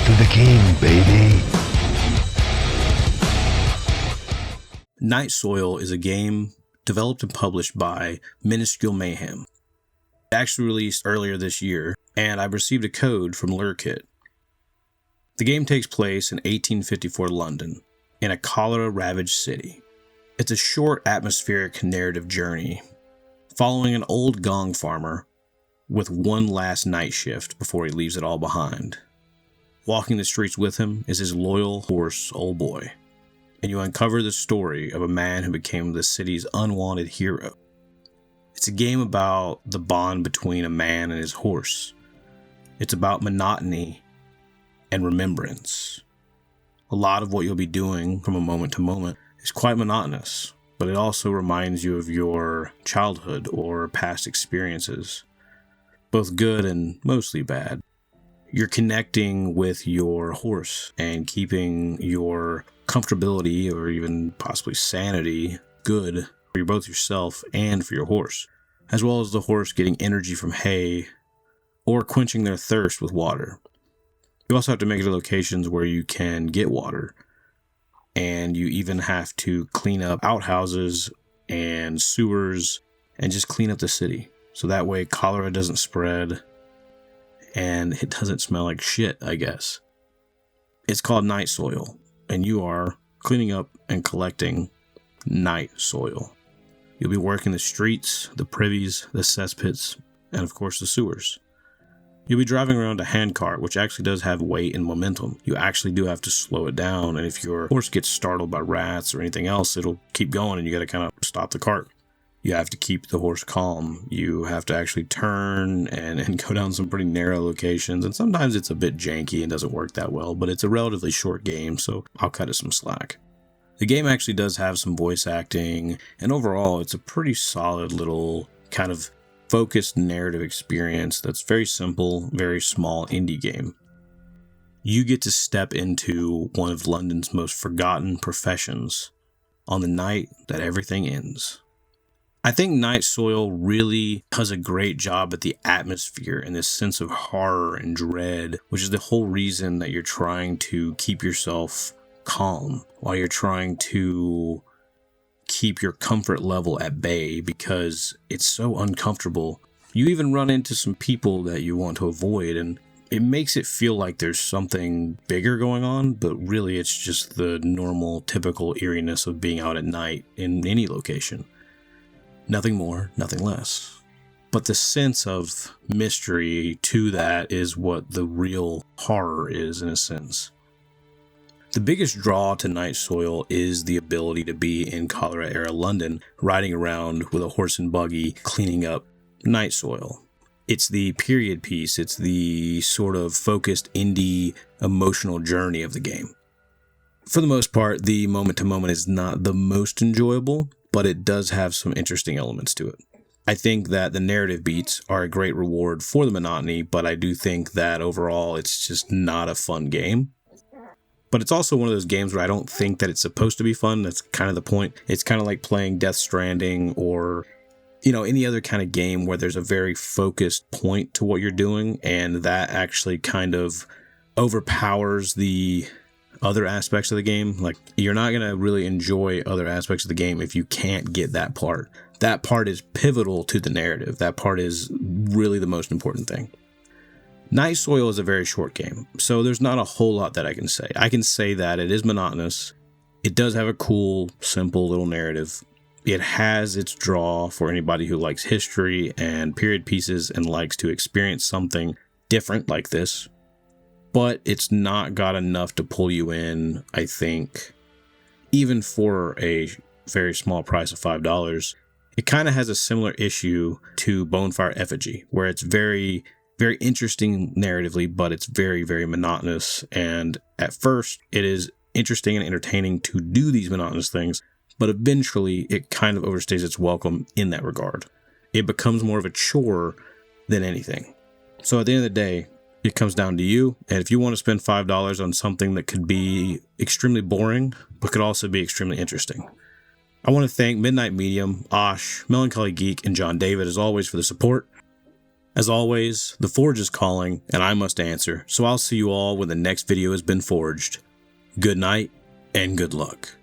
to the king, baby. Nightsoil is a game developed and published by Minuscule Mayhem. It actually released earlier this year, and I received a code from LureKit. The game takes place in 1854 London, in a cholera-ravaged city. It's a short atmospheric narrative journey, following an old gong farmer with one last night shift before he leaves it all behind. Walking the streets with him is his loyal horse, Old Boy, and you uncover the story of a man who became the city's unwanted hero. It's a game about the bond between a man and his horse. It's about monotony and remembrance. A lot of what you'll be doing from a moment to moment is quite monotonous, but it also reminds you of your childhood or past experiences, both good and mostly bad. You're connecting with your horse and keeping your comfortability or even possibly sanity good for both yourself and for your horse, as well as the horse getting energy from hay or quenching their thirst with water. You also have to make it to locations where you can get water, and you even have to clean up outhouses and sewers and just clean up the city. So that way cholera doesn't spread and it doesn't smell like shit, I guess. It's called Nightsoil, and you are cleaning up and collecting night soil. You'll be working the streets, the privies, the cesspits, and of course the sewers. You'll be driving around a handcart, which actually does have weight and momentum. You actually do have to slow it down, and if your horse gets startled by rats or anything else, it'll keep going and you gotta kind of stop the cart. You have to keep the horse calm. You have to actually turn and go down some pretty narrow locations, and sometimes it's a bit janky and doesn't work that well, but it's a relatively short game, so I'll cut it some slack. The game actually does have some voice acting, and overall it's a pretty solid little kind of focused narrative experience that's very simple, very small indie game. You get to step into one of London's most forgotten professions on the night that everything ends. I think Nightsoil really does a great job at the atmosphere and this sense of horror and dread, which is the whole reason that you're trying to keep yourself calm while you're trying to keep your comfort level at bay, because it's so uncomfortable. You even run into some people that you want to avoid, and it makes it feel like there's something bigger going on, but really it's just the normal, typical eeriness of being out at night in any location. Nothing more, nothing less. But the sense of mystery to that is what the real horror is, in a sense. The biggest draw to Nightsoil is the ability to be in cholera-era London, riding around with a horse and buggy, cleaning up Nightsoil. It's the period piece, it's the sort of focused indie emotional journey of the game. For the most part, the moment-to-moment is not the most enjoyable, but it does have some interesting elements to it. I think that the narrative beats are a great reward for the monotony, but I do think that overall it's just not a fun game. But it's also one of those games where I don't think that it's supposed to be fun. That's kind of the point. It's kind of like playing Death Stranding or, any other kind of game where there's a very focused point to what you're doing, and that actually kind of overpowers the other aspects of the game. Like, you're not going to really enjoy other aspects of the game if you can't get that part. That part is pivotal to the narrative. That part is really the most important thing. Nightsoil is a very short game, so there's not a whole lot that I can say. I can say that it is monotonous. It does have a cool, simple little narrative. It has its draw for anybody who likes history and period pieces and likes to experience something different like this. But it's not got enough to pull you in, I think, even for a very small price of $5. It kind of has a similar issue to Bonefire Effigy, where it's very interesting narratively, but it's very, very monotonous. And at first, it is interesting and entertaining to do these monotonous things, but eventually it kind of overstays its welcome in that regard. It becomes more of a chore than anything. So at the end of the day, it comes down to you. And if you want to spend $5 on something that could be extremely boring, but could also be extremely interesting. I want to thank Midnight Medium, Osh, Melancholy Geek, and John David as always for the support. As always, the forge is calling, and I must answer, so I'll see you all when the next video has been forged. Good night, and good luck.